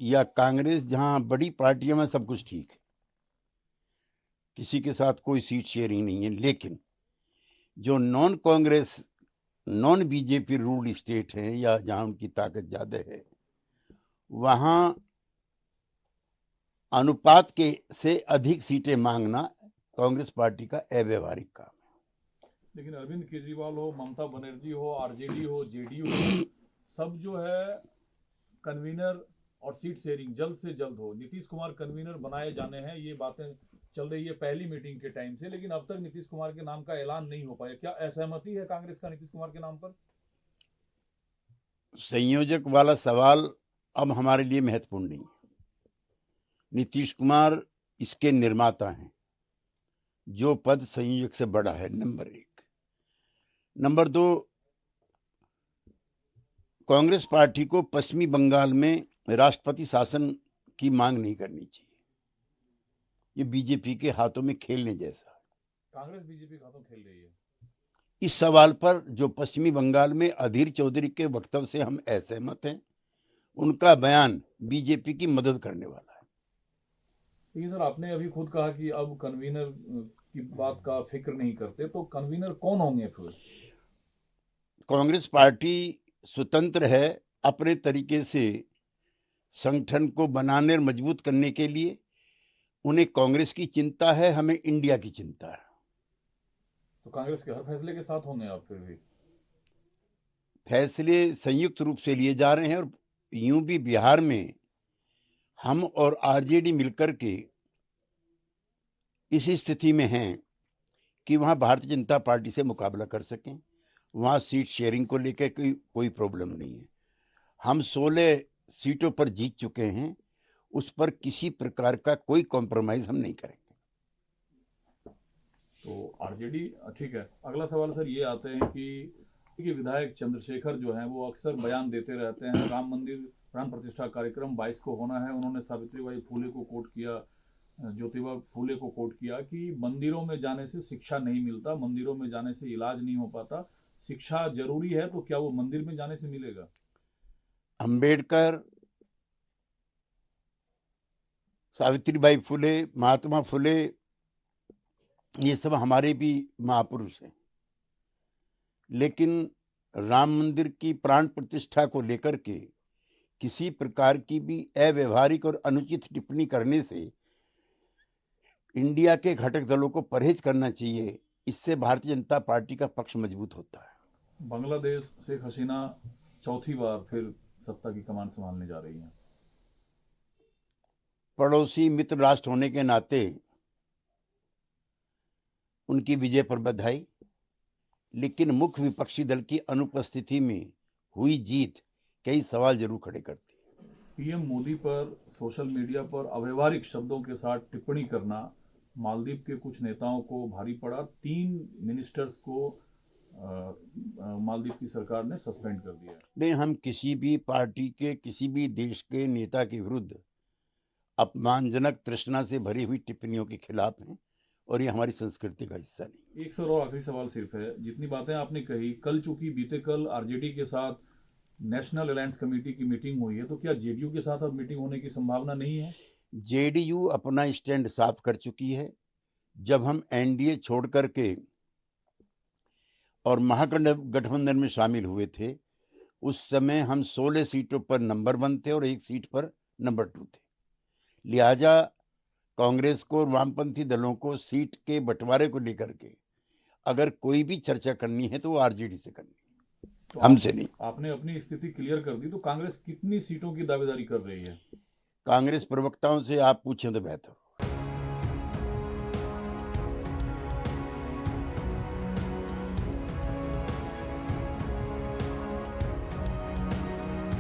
या कांग्रेस, जहां बड़ी पार्टियों में सब कुछ ठीक है, किसी के साथ कोई सीट शेयरिंग नहीं है, लेकिन जो non Congress, non BJP ruled state है या जहां उनकी ताकत ज्यादा है, वहां अनुपात के से अधिक सीटें मांगना कांग्रेस पार्टी का अव्यवहारिक काम है। लेकिन अरविंद केजरीवाल हो, ममता बनर्जी हो, आरजेडी हो, जेडीयू हो, सब जो है कन्वीनर और सीट शेयरिंग जल्द से जल्द हो, नीतीश कुमार कन्वीनर बनाए जाने हैं, ये बातें चल रही है पहली मीटिंग के टाइम से, लेकिन अब तक नीतीश कुमार के नाम का ऐलान नहीं हो पाया। क्या असहमति है कांग्रेस का नीतीश कुमार के नाम पर? संयोजक वाला सवाल अब हमारे लिए महत्वपूर्ण नहीं है। नीतीश कुमार इसके निर्माता हैं, जो पद संयोजक से बड़ा है, नंबर एक। नंबर दो, कांग्रेस पार्टी को पश्चिमी बंगाल में राष्ट्रपति शासन की मांग नहीं करनी चाहिए। ये बीजेपी के हाथों में खेलने जैसा है। कांग्रेस बीजेपी के हाथों खेल रही है। इस सवाल पर जो पश्चिमी बंगाल में अधीर चौधरी के वक्तव्य से हम असहमत हैं, उनका बयान बीजेपी की मदद करने वाला है। देखिए सर, आपने अभी खुद कहा कि अब कन्वीनर की बात का फिक्र नहीं करते, तो कन्वीनर कौन होंगे फिर? कांग्रेस पार्टी स्वतंत्र है अपने तरीके से संगठन को बनाने और मजबूत करने के लिए। उन्हें कांग्रेस की चिंता है, हमें इंडिया की चिंता है। तो कांग्रेस के हर फैसले के साथ होंगे आप फिर भी? फैसले संयुक्त रूप से लिए जा रहे हैं, और यूं भी बिहार में हम और आरजेडी मिलकर के इस स्थिति में हैं कि वहां भारतीय जनता पार्टी से मुकाबला कर सकें। वहां सीट शेयरिंग को लेकर कोई प्रॉब्लम नहीं है। हम 16 सीटों पर जीत चुके हैं, उस पर किसी प्रकार का कोई कॉम्प्रोमाइज हम नहीं करेंगे। तो आरजेडी ठीक है। अगला सवाल सर ये आते हैं कि विधायक चंद्रशेखर जो हैं वो अक्सर बयान देते रहते हैं, राम मंदिर प्राण प्रतिष्ठा कार्यक्रम 22 को होना है। उन्होंने सावित्रीबाई फुले को कोट किया, ज्योतिबा फुले को कोट किया कि मंदिरों में जाने से शिक्षा नहीं मिलता, मंदिरों में जाने से इलाज नहीं हो पाता, शिक्षा जरूरी है, तो क्या वो मंदिर में जाने से मिलेगा? अंबेडकर, सावित्रीबाई फुले, महात्मा फुले, ये सब हमारे भी महापुरुष हैं, लेकिन राम मंदिर की प्राण प्रतिष्ठा को लेकर के किसी प्रकार की भी अव्यवहारिक और अनुचित टिप्पणी करने से इंडिया के घटक दलों को परहेज करना चाहिए। इससे भारतीय जनता पार्टी का पक्ष मजबूत होता है। बांग्लादेश शेख हसीना चौथी बार फिर सत्ता की कमान संभालने जा रही हैं। पड़ोसी मित्र राष्ट्र होने के नाते उनकी विजय पर बधाई, लेकिन मुख्य विपक्षी दल की अनुपस्थिति में हुई जीत कई सवाल जरूर खड़े करती है। पीएम मोदी पर सोशल मीडिया पर अव्यवहारिक शब्दों के साथ टिप्पणी करना मालदीव के कुछ नेताओं को भारी पड़ा। 3 मिनिस्टर्स को मालदीव की सरकार ने सस्पेंड कर दिया। नहीं, हम किसी भी पार्टी के, किसी भी देश के नेता के विरुद्ध अपमानजनक, तृष्णा से भरी हुई टिप्पणियों के खिलाफ हैं, और ये हमारी संस्कृति का हिस्सा नहीं। एक सर और आखिरी सवाल सिर्फ है, जितनी बातें आपने कही, कल चूंकि बीते कल आरजेडी के साथ नेशनल अलायंस कमेटी की मीटिंग हुई है, तो क्या जेडीयू के साथ अब मीटिंग होने की संभावना नहीं है? जेडीयू अपना स्टैंड साफ कर चुकी है। जब हम एनडीए छोड़ करके और महागठबंधन में शामिल हुए थे, उस समय हम 16 सीटों पर नंबर 1 थे और 1 सीट पर नंबर 2 थे। लिहाजा कांग्रेस को और वामपंथी दलों को सीट के बंटवारे को लेकर के अगर कोई भी चर्चा करनी है तो वो आरजेडी से करनी है, तो हमसे नहीं। आपने अपनी स्थिति क्लियर कर दी, तो कांग्रेस कितनी सीटों की दावेदारी कर रही है? कांग्रेस प्रवक्ताओं से आप पूछें तो बेहतर।